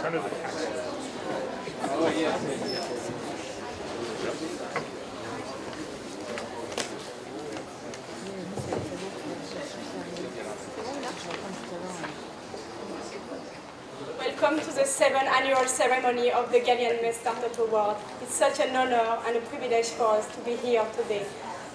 front of the camera. Oh, yeah. Welcome to the 7th annual ceremony of the Galien MedStartUp Award. It's such an honor and a privilege for us to be here today.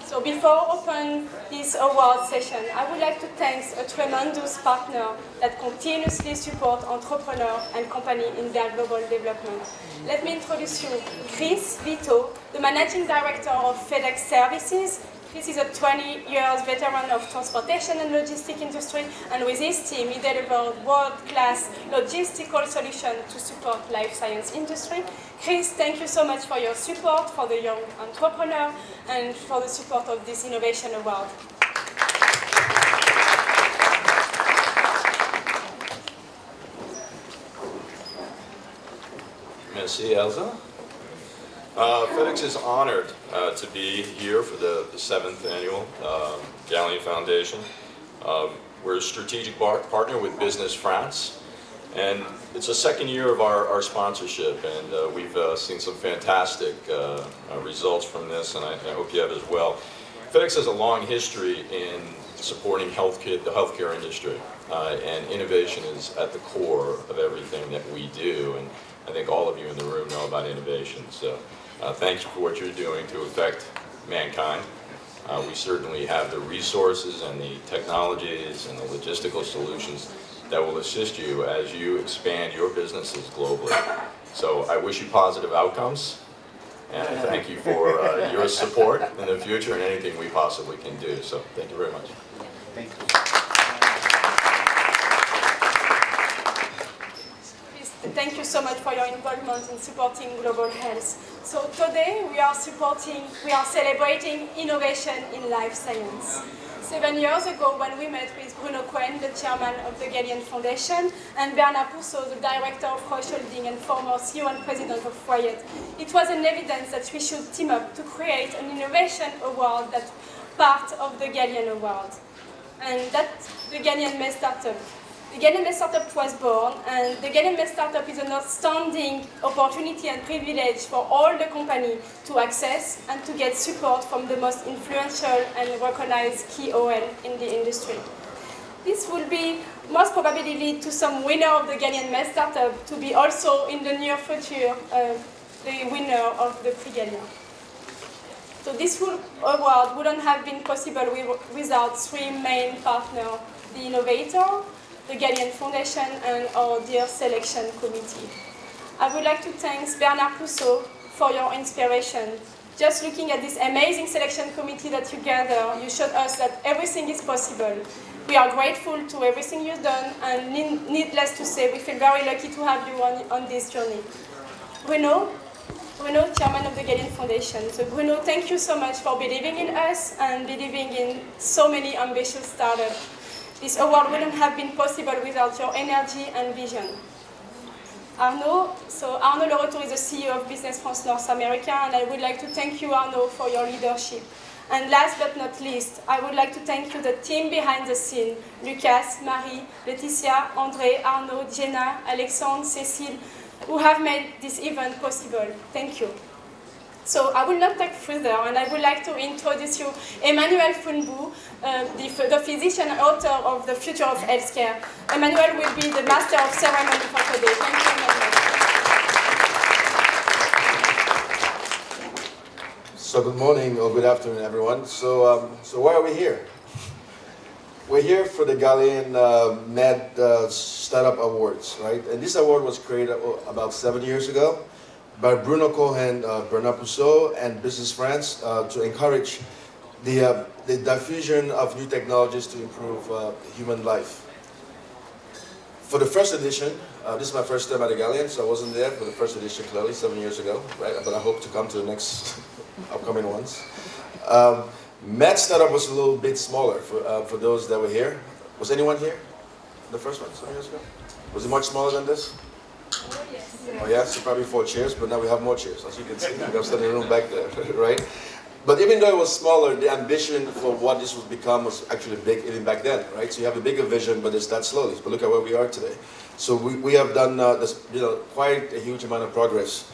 So before opening this award session, I would like to thank a tremendous partner that continuously support entrepreneurs and companies in their global development. Let me introduce you Chris Vito, the Managing Director of FedEx Services. Chris is a 20 years veteran of transportation and logistics industry, and with his team, he delivered world-class logistical solutions to support life science industry. Chris, thank you so much for your support for the young entrepreneur and for the support of this innovation award. Merci, Elsa. FedEx is honored to be here for the 7th annual Galien Foundation. We're a strategic partner with Business France, and it's the 2nd year of our sponsorship, and we've seen some fantastic results from this, and I hope you have as well. FedEx has a long history in supporting the healthcare industry, and innovation is at the core of everything that we do, and I think all of you in the room know about innovation. So thank you for what you're doing to affect mankind. We certainly have the resources and the technologies and the logistical solutions that will assist you as you expand your businesses globally. So I wish you positive outcomes, and I thank you for your support in the future and anything we possibly can do. So thank you very much. Thank you. Thank you so much for your involvement in supporting global health. So today we are celebrating innovation in life science. 7 years ago, when we met with Bruno Cohen, the chairman of the Galien Foundation, and Bernard Pousseau, the director of Roche Holding and former CEO and president of Wyatt, it was an evidence that we should team up to create an innovation award that's part of the Galien Award. And that's the Galien MedStartUp. The Galien MedStartUp was born, and the Galien MedStartUp is an outstanding opportunity and privilege for all the company to access and to get support from the most influential and recognized KOL in the industry. This will be most probably lead to some winner of the Galien MedStartUp to be also in the near future the winner of the Prix Galien. So this award wouldn't have been possible without 3 main partners: the innovator, the Galien Foundation, and our dear selection committee. I would like to thank Bernard Pousseau for your inspiration. Just looking at this amazing selection committee that you gather, you showed us that everything is possible. We are grateful to everything you've done, and needless to say, we feel very lucky to have you on this journey. Bruno, chairman of the Galien Foundation. So Bruno, thank you so much for believing in us and believing in so many ambitious startups. This award wouldn't have been possible without your energy and vision. Arnaud Le Retour is the CEO of Business France North America, and I would like to thank you, Arnaud, for your leadership. And last but not least, I would like to thank you, the team behind the scene: Lucas, Marie, Laetitia, André, Arnaud, Jenna, Alexandre, Cécile, who have made this event possible. Thank you. So I will not take further, and I would like to introduce you Emmanuel Funbu, the physician author of The Future of Healthcare. Emmanuel will be the master of ceremony for today. Thank you, Emmanuel. So good morning or good afternoon, everyone. So why are we here? We're here for the Galien Med Startup Awards, right? And this award was created about 7 years ago by Bruno Cohen, Bernard Pousseau, and Business France to encourage the diffusion of new technologies to improve human life. For the first edition, this is my first time at the Galien, so I wasn't there for the first edition clearly 7 years ago, right? But I hope to come to the next upcoming ones. MedStartup was a little bit smaller for those that were here. Was anyone here? The first one 7 years ago? Was it much smaller than this? Oh yeah, so probably 4 chairs, but now we have more chairs, as you can see. We have study room back there, right? But even though it was smaller, the ambition for what this would become was actually big even back then, right? So you have a bigger vision, but it's that slowly. But look at where we are today. So we have done quite a huge amount of progress.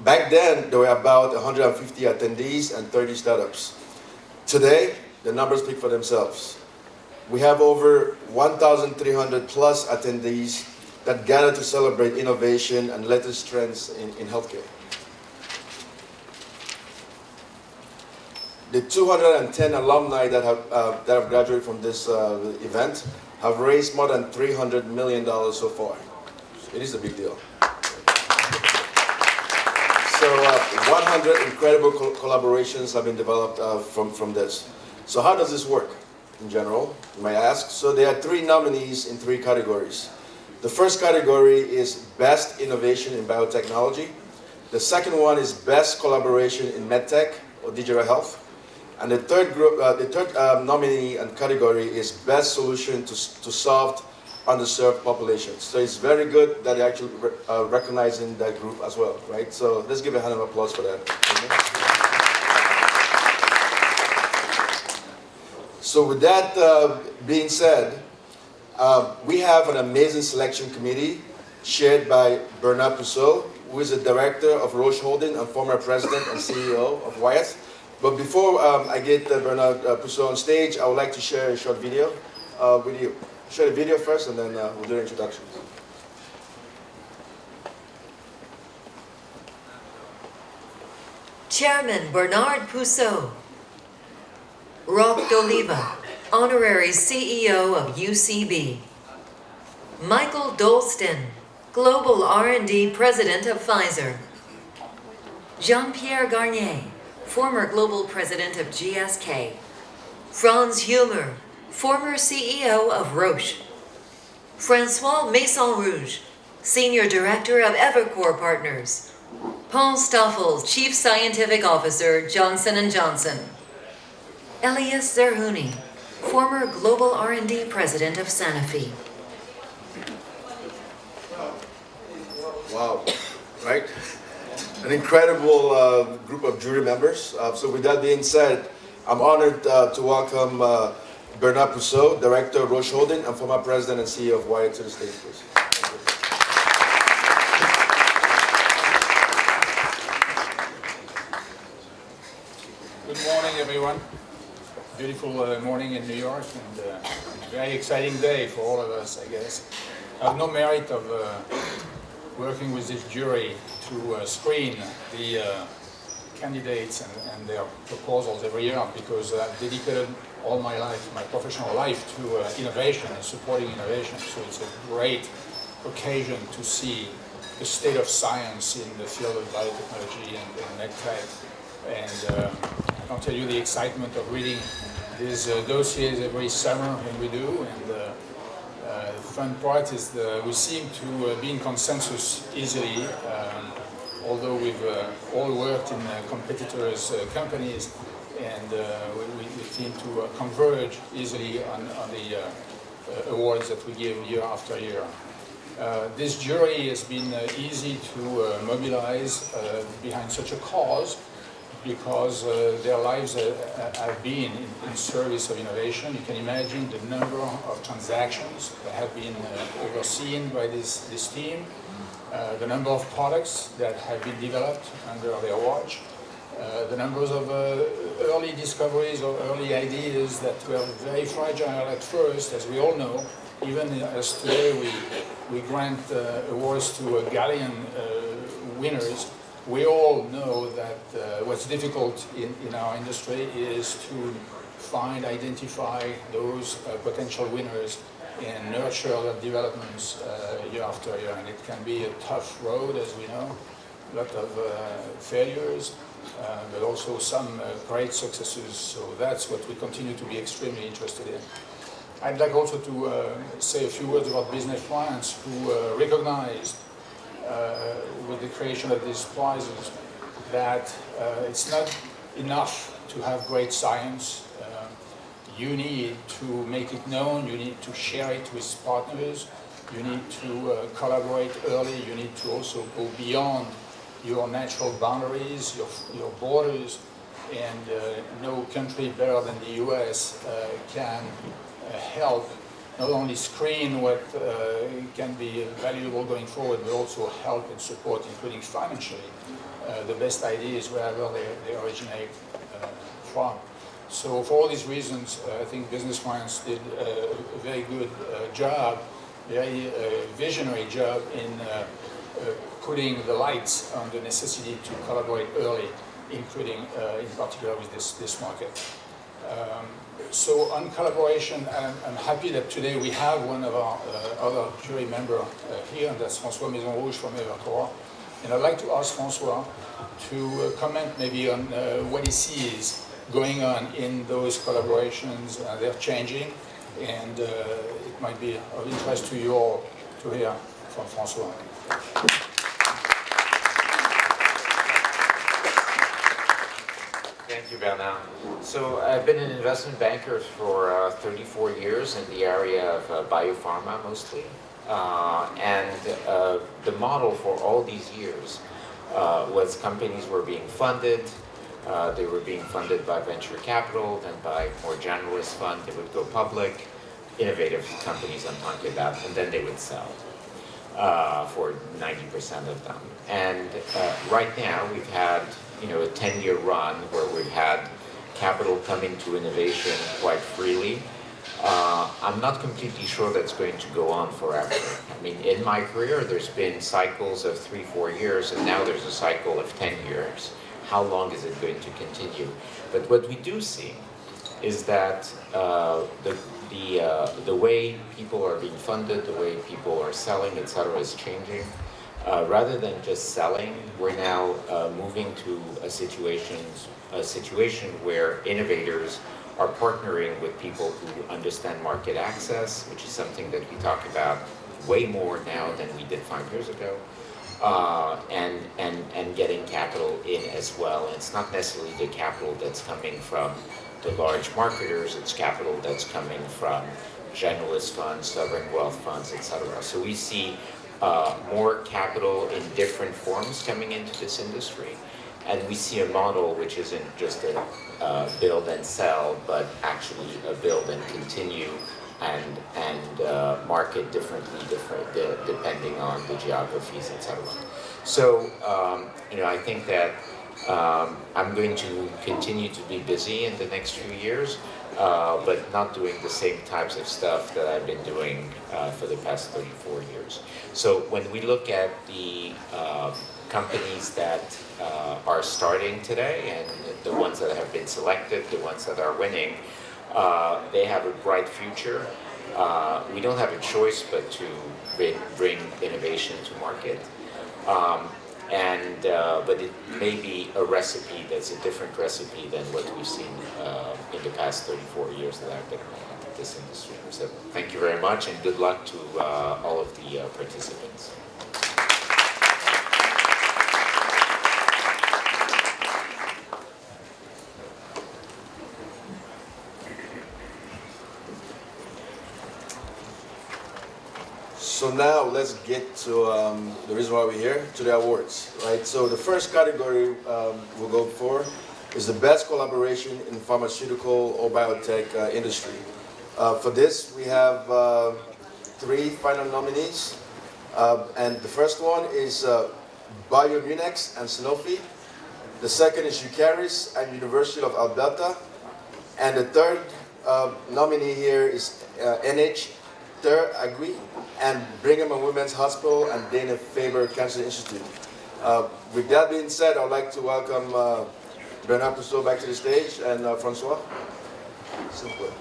Back then, there were about 150 attendees and 30 startups. Today, the numbers speak for themselves. We have over 1,300 plus attendees that gather to celebrate innovation and latest trends in healthcare. The 210 alumni that have graduated from this event have raised more than $300 million so far. It is a big deal. So 100 incredible collaborations have been developed from this. So how does this work in general, you might ask? So there are 3 nominees in 3 categories. The first category is Best Innovation in Biotechnology. The second one is Best Collaboration in MedTech or Digital Health. And the third nominee and category is Best Solution to solve underserved populations. So it's very good that they're actually recognizing that group as well, right? So let's give a hand of applause for that. So with that being said, we have an amazing selection committee chaired by Bernard Pousseau, who is the director of Roche Holding and former president and CEO of Wyeth. But before I get Bernard Pousseau on stage, I would like to share a short video with you. Share the video first, and then we'll do the introductions. Chairman Bernard Pousseau. Roch D'Oliva, Honorary CEO of UCB. Michael Dolston, Global R&D President of Pfizer. Jean-Pierre Garnier, former Global President of GSK. Franz Humer, former CEO of Roche. François Maison-Rouge, Senior Director of Evercore Partners. Paul Stoffel, Chief Scientific Officer, Johnson & Johnson. Elias Zerhouni, former Global R&D President of Sanofi. Wow, right? An incredible group of jury members. So with that being said, I'm honored to welcome Bernard Pousseau, Director of Roche Holding and former President and CEO of Wyeth, to the stage, please. Good morning, everyone. Beautiful morning in New York, and very exciting day for all of us, I guess. I have no merit of working with this jury to screen the candidates and their proposals every year, because I've dedicated all my life, my professional life, to innovation and supporting innovation. So it's a great occasion to see the state of science in the field of biotechnology and medtech. And I can tell you the excitement of reading these dossiers every summer when we do. And the fun part is we seem to be in consensus easily, although we've all worked in competitors' companies, and we seem to converge easily on the awards that we give year after year. This jury has been easy to mobilize behind such a cause, because their lives have been in service of innovation. You can imagine the number of transactions that have been overseen by this team, the number of products that have been developed under their watch, the numbers of early discoveries or early ideas that were very fragile at first, as we all know. Even as today we grant awards to Galien winners, we all know that what's difficult in our industry is to identify those potential winners and nurture their developments year after year. And it can be a tough road, as we know, a lot of failures, but also some great successes. So that's what we continue to be extremely interested in. I'd like also to say a few words about Business France, who recognized with the creation of these prizes that it's not enough to have great science. You need to make it known, you need to share it with partners, you need to collaborate early, you need to also go beyond your natural boundaries, your borders, and no country better than the US can help not only screen what can be valuable going forward, but also help and support, including financially, the best ideas wherever they originate from. So for all these reasons, I think Business France did a very good job, very visionary job in putting the lights on the necessity to collaborate early, including in particular with this market. So on collaboration, I'm happy that today we have one of our other jury members here, and that's François Maison-Rouge from Evercore. And I'd like to ask François to comment maybe on what he sees going on in those collaborations. They're changing, and it might be of interest to you all to hear from François. Thank you, Bernard. So I've been an investment banker for 34 years in the area of biopharma mostly. The model for all these years was companies were being funded. They were being funded by venture capital, then by more generalist fund. They would go public, innovative companies I'm talking about, and then they would sell for 90% of them. And right now we've had a 10-year run where we've had capital coming to innovation quite freely. I'm not completely sure that's going to go on forever. I mean, in my career, there's been cycles of 3-4 years, and now there's a cycle of 10 years. How long is it going to continue? But what we do see is that the way people are being funded, the way people are selling, etc., is changing. Rather than just selling, we're now moving to a situation where innovators are partnering with people who understand market access, which is something that we talk about way more now than we did 5 years ago, and getting capital in as well. And it's not necessarily the capital that's coming from the large marketers, it's capital that's coming from generalist funds, sovereign wealth funds, etc. So we see more capital in different forms coming into this industry. And we see a model which isn't just a build and sell, but actually a build and continue and market differently depending on the geographies, etc. So, I think that I'm going to continue to be busy in the next few years, but not doing the same types of stuff that I've been doing for the past 34 years. So when we look at the companies that are starting today and the ones that have been selected, the ones that are winning, they have a bright future. We don't have a choice but to bring innovation to market. But it may be a recipe that's a different recipe than what we've seen in the past 34 years that I've been in this industry. So thank you very much, and good luck to all of the participants. So now let's get to the reason why we're here, to the awards, right? So the first category we'll go for is the best collaboration in pharmaceutical or biotech industry. For this, we have 3 final nominees. And the first one is BioMunex and Sanofi. The second is Eucharis and University of Alberta. And the third nominee here is NH Agui and Brigham and Women's Hospital and Dana-Farber Cancer Institute. With that being said, I'd like to welcome Bernard Pousseau back to the stage and François. Simple.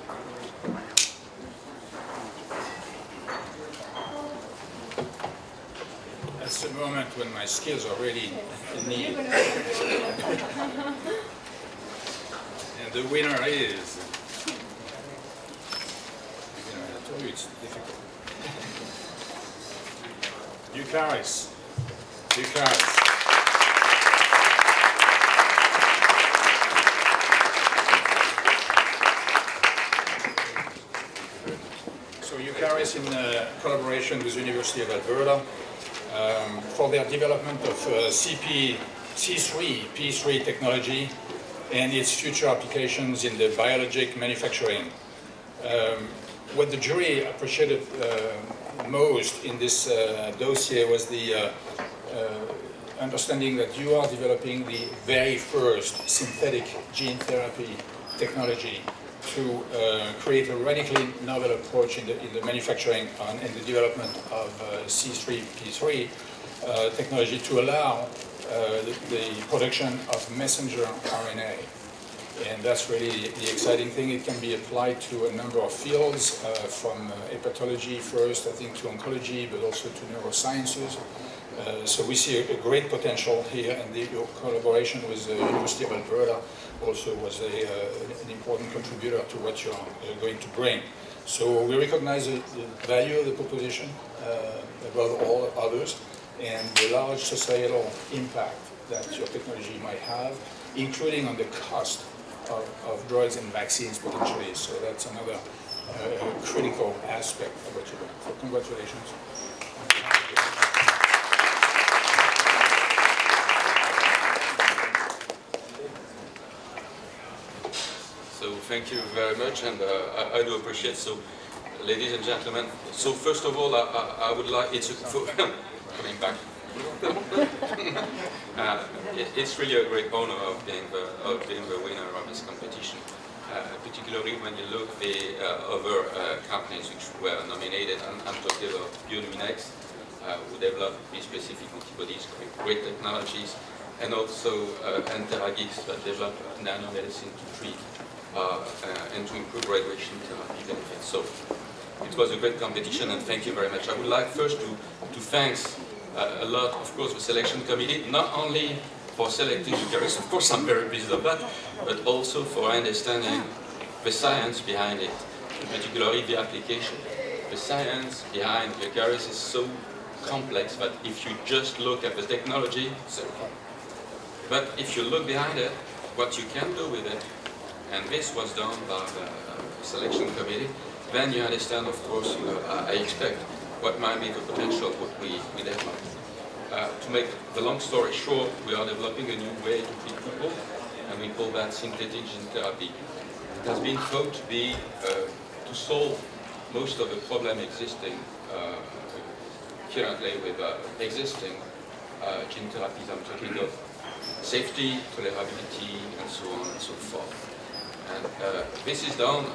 That's the moment when my skills are really in need. And the winner is... I told you it's difficult. Eucharis. Eucharis. So Eucharis, in collaboration with the University of Alberta, for their development of C3 technology, and its future applications in the biologic manufacturing. What the jury appreciated most in this dossier was the understanding that you are developing the very first synthetic gene therapy technology to create a radically novel approach in the manufacturing and the development of C3P3 technology to allow the production of messenger RNA. And that's really the exciting thing. It can be applied to a number of fields, from hepatology first, I think, to oncology, but also to neurosciences. So we see a great potential here, and your collaboration with the University of Alberta also was an important contributor to what you're going to bring. So we recognize the value of the proposition above all others, and the large societal impact that your technology might have, including on the cost of drugs and vaccines potentially. So that's another critical aspect of what you're doing. So congratulations. So thank you very much, and I do appreciate. So, ladies and gentlemen, so first of all, I would like, coming back. It's really a great honor of being the winner of this competition, particularly when you look the other companies which were nominated. I'm talking about Bioluminex, who developed specific antibodies, great technologies, and also Enteragix that developed nanomedicine to treat and to improve radiation therapy benefits. So it was a great competition, and thank you very much. I would like first to thank a lot, of course, the selection committee, not only for selecting Eucharis, of course I'm very pleased of that, but also for understanding the science behind it, particularly the application. The science behind Eucharis is so complex that if you just look at the technology, it's okay. But if you look behind it, what you can do with it, and this was done by the selection committee, then you understand, of course, I expect what might be the potential of what we develop. To make the long story short, we are developing a new way to treat people, and we call that synthetic gene therapy. It has been thought to be to solve most of the problem existing currently with existing gene therapies. I'm talking of safety, tolerability, and so on and so forth. And this is done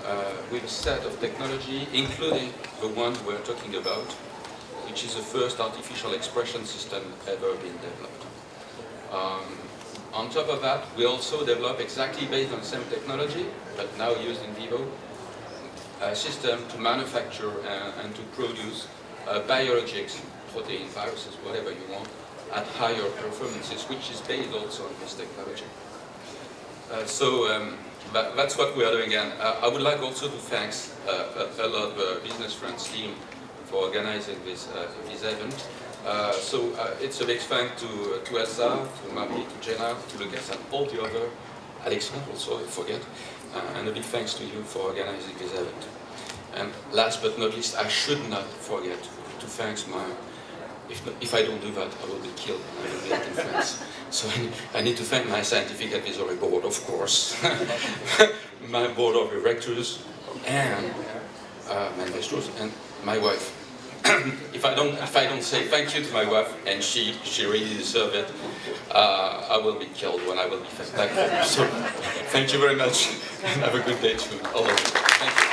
with a set of technology, including the one we're talking about, which is the first artificial expression system ever been developed. On top of that, we also develop, exactly based on the same technology, but now used in vivo, a system to manufacture and to produce biologics, protein, viruses, whatever you want, at higher performances, which is based also on this technology. That's what we are doing, and I would like also to thank a lot of the Business Friends team for organizing this event. It's a big thank to Elsa, to Marie, to Jenna, to Lucas, and all the other, Alexandre also, I forget, and a big thanks to you for organizing this event. And last but not least, I should not forget to thank if I don't do that, I will be killed and I will be in France. So I need to thank my scientific advisory board, of course, my board of directors, and my investors, and my wife. If I don't say thank you to my wife, and she really deserves it, I will be killed when I will be back home. So thank you very much, and have a good day to all of you. Thank you.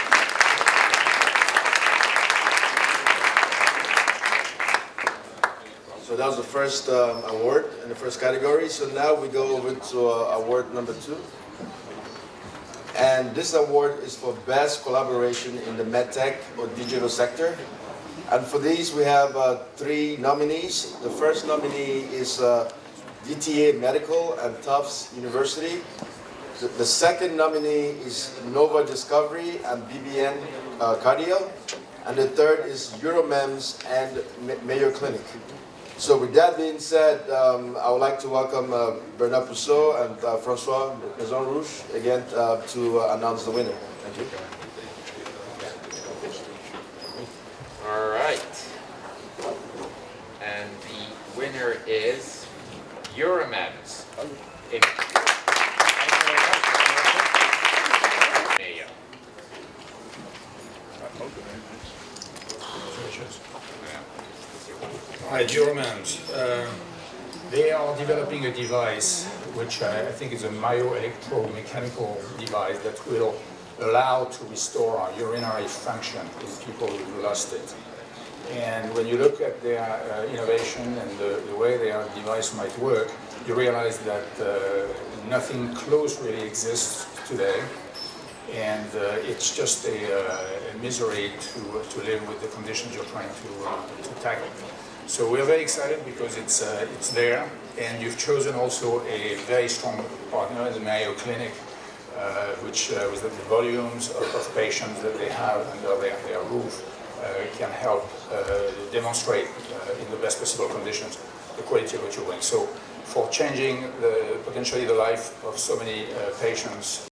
So that was the first award in the first category. So now we go over to award number 2. And this award is for best collaboration in the medtech or digital sector. And for these we have 3 nominees. The first nominee is DTA Medical and Tufts University. The second nominee is Nova Discovery and BBN Cardio. And the third is Euromems and Mayo Clinic. So with that being said, I would like to welcome Bernard Pousseau and Francois Maison Rouge again to announce the winner. Thank you. All right. And the winner is Euromems. Thank you very much. Hi, Germans. They are developing a device which I think is a myoelectromechanical device that will allow to restore our urinary function in people who've lost it. And when you look at their innovation and the way their device might work, you realize that nothing close really exists today. And it's just a misery to live with the conditions you're trying to tackle. So we're very excited because it's there, and you've chosen also a very strong partner, the Mayo Clinic, which with the volumes of patients that they have under their roof can help demonstrate in the best possible conditions the quality of what you're doing. So for changing potentially the life of so many patients